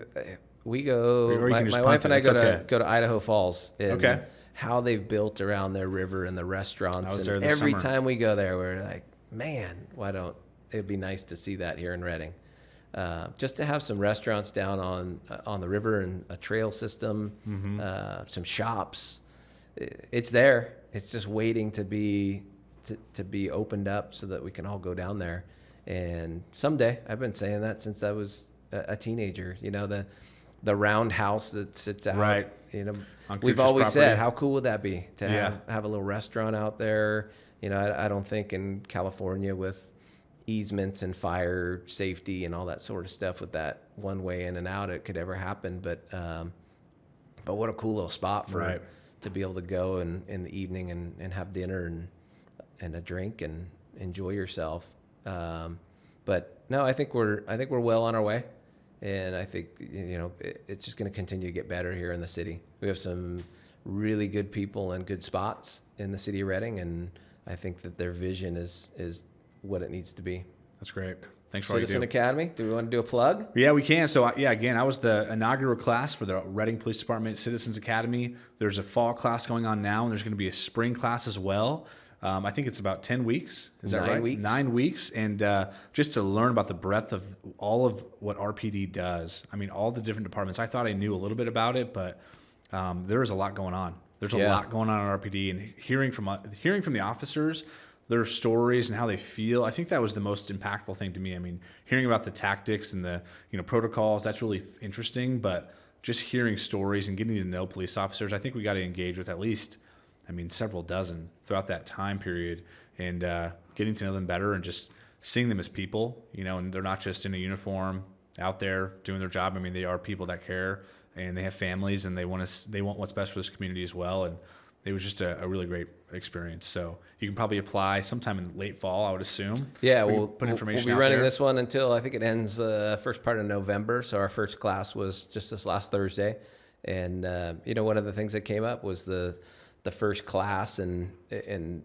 we go, or my wife and I go to Idaho Falls. And how they've built around their river and the restaurants. And every time we go there, we're like, man, it'd be nice to see that here in Reading. Just to have some restaurants down on the river and a trail system, some shops. It's there. It's just waiting to be opened up so that we can all go down there. And someday, I've been saying that since I was a teenager. The roundhouse that sits out. Right. We've always said, how cool would that be to have a little restaurant out there? I don't think in California with easements and fire safety and all that sort of stuff with that one way in and out, it could ever happen. But what a cool little spot to be able to go in the evening and have dinner and a drink and enjoy yourself. But no, I think we're well on our way. And I think, it's just going to continue to get better here in the city. We have some really good people and good spots in the city of Reading, and I think that their vision is what it needs to be. That's great. Thanks for all you do. Citizen Academy, do we want to do a plug? Yeah, we can. So, again, I was the inaugural class for the Reading Police Department Citizens Academy. There's a fall class going on now, and there's going to be a spring class as well. I think it's about 10 weeks. Is that right? 9 weeks. 9 weeks. And just to learn about the breadth of all of what RPD does. I mean, all the different departments. I thought I knew a little bit about it, but there is a lot going on. There's a lot going on at RPD. And hearing from the officers, their stories and how they feel, I think that was the most impactful thing to me. I mean, hearing about the tactics and the protocols, that's really interesting. But just hearing stories and getting to know police officers, I think we got to engage with at least several dozen throughout that time period, and getting to know them better and just seeing them as people, and they're not just in a uniform out there doing their job. I mean, they are people that care, and they have families, and they want what's best for this community as well. And it was just a really great experience. So you can probably apply sometime in late fall, I would assume. Yeah, we'll put information we'll be out running there. this one until I think it ends first part of November. So our first class was just this last Thursday. And one of the things that came up was the first class and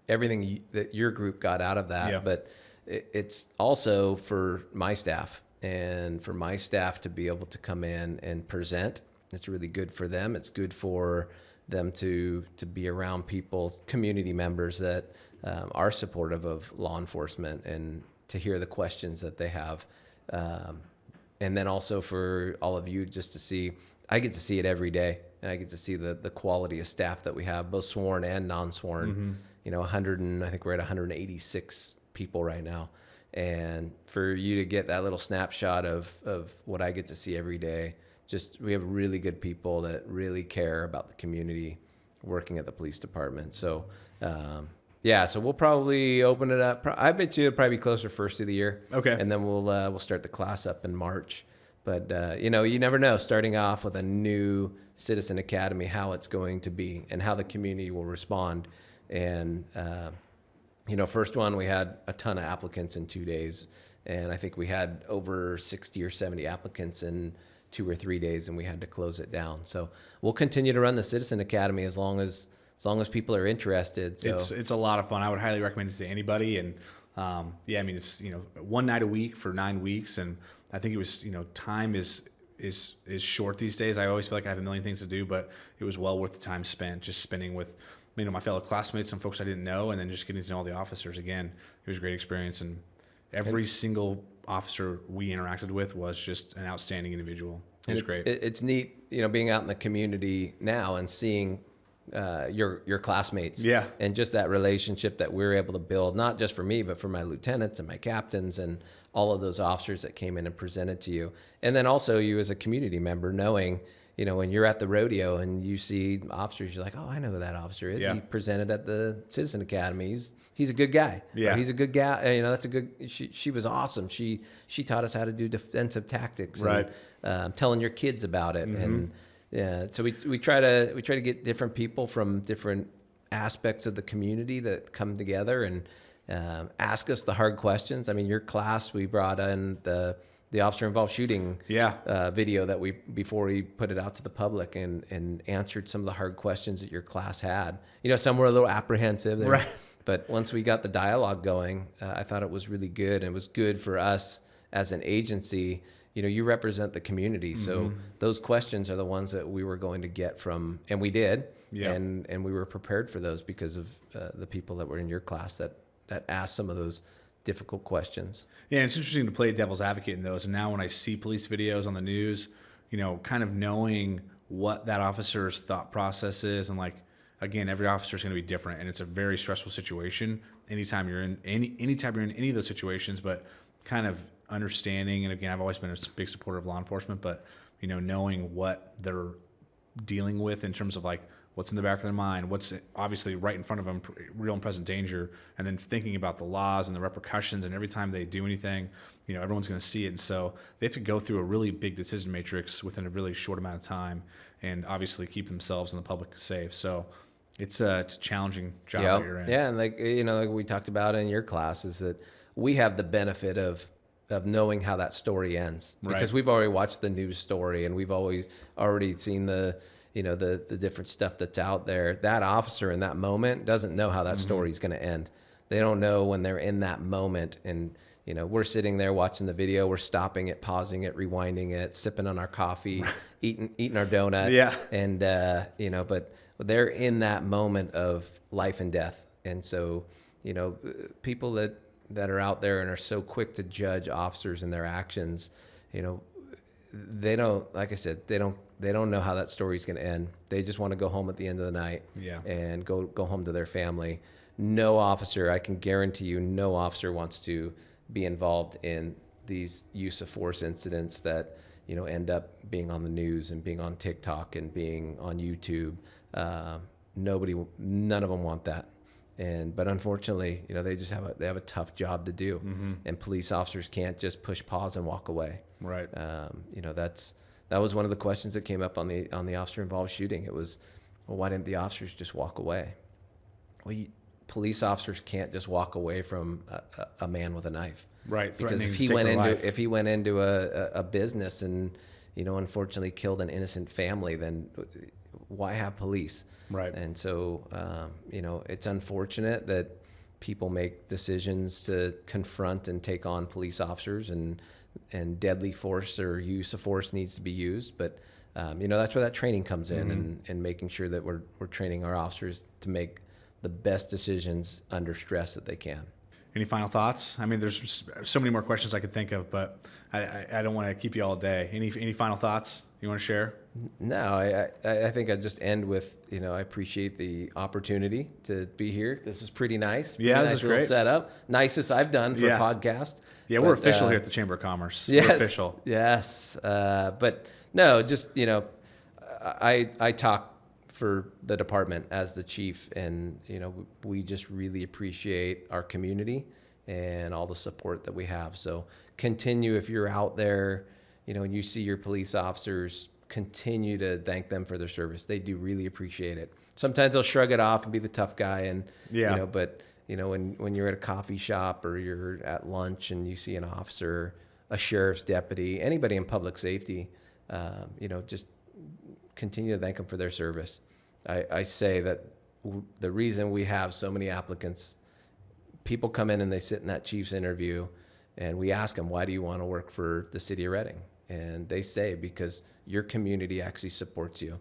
everything that your group got out of that. Yeah. But it's also for my staff, and for my staff to be able to come in and present. It's really good for them. It's good for them to be around people, community members that are supportive of law enforcement, and to hear the questions that they have. And then also for all of you just to see, I get to see it every day, and I get to see the quality of staff that we have, both sworn and non-sworn. 100 and I think we're at 186 people right now. And for you to get that little snapshot of what I get to see every day, we have really good people that really care about the community working at the police department. So, so we'll probably open it up. I bet you it'll probably be closer first of the year. Okay. And then we'll start the class up in March. But, you never know, starting off with a new Citizen Academy, how it's going to be and how the community will respond. And, first one, we had a ton of applicants in 2 days. And I think we had over 60 or 70 applicants in 2 or 3 days, and we had to close it down. So we'll continue to run the Citizen Academy as long as people are interested. So it's a lot of fun. I would highly recommend it to anybody. And it's one night a week for 9 weeks, and I think it was time is short these days. I always feel like I have a million things to do, but it was well worth the time spent just spending with my fellow classmates, some folks I didn't know, and then just getting to know all the officers. Again, it was a great experience, and every single officer we interacted with was just an outstanding individual. It was great. It's neat, being out in the community now and seeing your classmates. Yeah. And just that relationship that we were able to build, not just for me, but for my lieutenants and my captains and all of those officers that came in and presented to you. And then also you as a community member, knowing, when you're at the rodeo and you see officers, you're like, oh, I know who that officer is. Yeah. He presented at the Citizen Academy. He's a good guy. Yeah. Or he's a good guy. That's a good, she was awesome. She taught us how to do defensive tactics. Right. And telling your kids about it. And so we try to get different people from different aspects of the community that come together and ask us the hard questions. I mean, your class, we brought in the officer involved shooting video that before we put it out to the public, and answered some of the hard questions that your class had. Some were a little apprehensive. Right. But once we got the dialogue going, I thought it was really good. And it was good for us as an agency. You represent the community. So those questions are the ones that we were going to get from, and we did. Yeah. And we were prepared for those because of the people that were in your class that asked some of those difficult questions. Yeah, it's interesting to play devil's advocate in those. And now when I see police videos on the news, kind of knowing what that officer's thought process is, and again, every officer is going to be different, and it's a very stressful situation anytime you're in any of those situations. But kind of understanding, and again, I've always been a big supporter of law enforcement, but knowing what they're dealing with in terms of what's in the back of their mind, what's obviously right in front of them, real and present danger, and then thinking about the laws and the repercussions, and every time they do anything, everyone's going to see it. And so they have to go through a really big decision matrix within a really short amount of time, and obviously keep themselves and the public safe. So it's a challenging job that you're in. Yeah, and like we talked about in your class, is that we have the benefit of knowing how that story ends, because we've already watched the news story, and we've already seen the different stuff that's out there. That officer in that moment doesn't know how that story is going to end. They don't know when they're in that moment. And, we're sitting there watching the video, we're stopping it, pausing it, rewinding it, sipping on our coffee, eating our donut. Yeah. And, but they're in that moment of life and death. And so, people that are out there and are so quick to judge officers and their actions, they don't, like I said, they don't know how that story is going to end. They just want to go home at the end of the night and go home to their family. No officer, I can guarantee you, no officer wants to be involved in these use of force incidents that, end up being on the news and being on TikTok and being on YouTube. None of them want that. But unfortunately, they have a tough job to do, and police officers can't just push pause and walk away. Right. That was one of the questions that came up on the officer involved shooting. It was, well, why didn't the officers just walk away? Well, police officers can't just walk away from a man with a knife. Right. Because if he went into a business and unfortunately killed an innocent family, then why have police? Right. And so, it's unfortunate that people make decisions to confront and take on police officers, and deadly force or use of force needs to be used. But, that's where that training comes in, and making sure that we're training our officers to make the best decisions under stress that they can. Any final thoughts? I mean, there's so many more questions I could think of, but I don't want to keep you all day. Any final thoughts you want to share? No, I think I'd just end with, I appreciate the opportunity to be here. This is pretty nice. Yeah, this nice is great. Setup. Nicest I've done for a podcast. Yeah, we're official here at the Chamber of Commerce. Yes, we're official. Yes. But no, just, I talk for the department as the chief, and, we just really appreciate our community and all the support that we have. So continue, if you're out there, and you see your police officers, continue to thank them for their service. They do really appreciate it. Sometimes they'll shrug it off and be the tough guy, and but when you're at a coffee shop or you're at lunch and you see an officer, a sheriff's deputy, anybody in public safety, just continue to thank them for their service. I say that the reason we have so many applicants, people come in and they sit in that chief's interview, and we ask them, why do you want to work for the city of Reading? And they say, because your community actually supports you.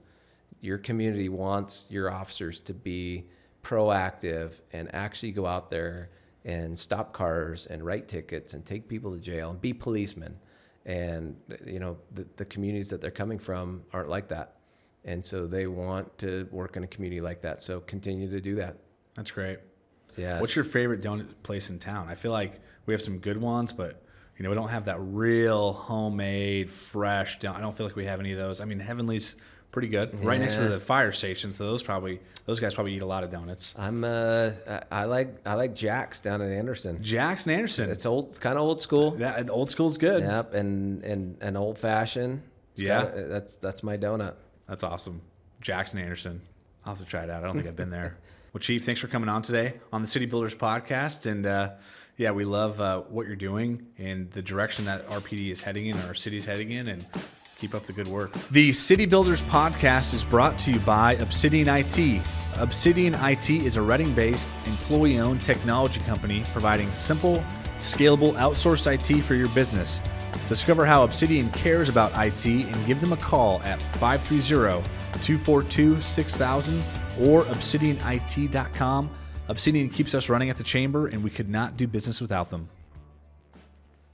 Your community wants your officers to be proactive and actually go out there and stop cars and write tickets and take people to jail and be policemen. And, the communities that they're coming from aren't like that. And so they want to work in a community like that. So continue to do that. That's great. Yes. What's your favorite donut place in town? I feel like we have some good ones, but we don't have that real homemade, fresh donut. I don't feel like we have any of those. I mean, Heavenly's pretty good, right next to the fire station. So those guys probably eat a lot of donuts. I like Jack's down in Anderson. Jack's and Anderson. It's old. It's kind of old school. Yeah, old school's good. Yep, and an old fashioned. That's my donut. That's awesome. Jack's and Anderson. I'll have to try it out. I don't think I've been there. Well, Chief, thanks for coming on today on the City Builders podcast. And we love what you're doing and the direction that RPD is heading in, our city's heading in, and keep up the good work. The City Builders podcast is brought to you by Obsidian IT. Obsidian IT is a Reading-based, employee-owned technology company providing simple, scalable, outsourced IT for your business. Discover how Obsidian cares about IT and give them a call at 530-242-6000 or obsidianit.com. Obsidian keeps us running at the Chamber, and we could not do business without them.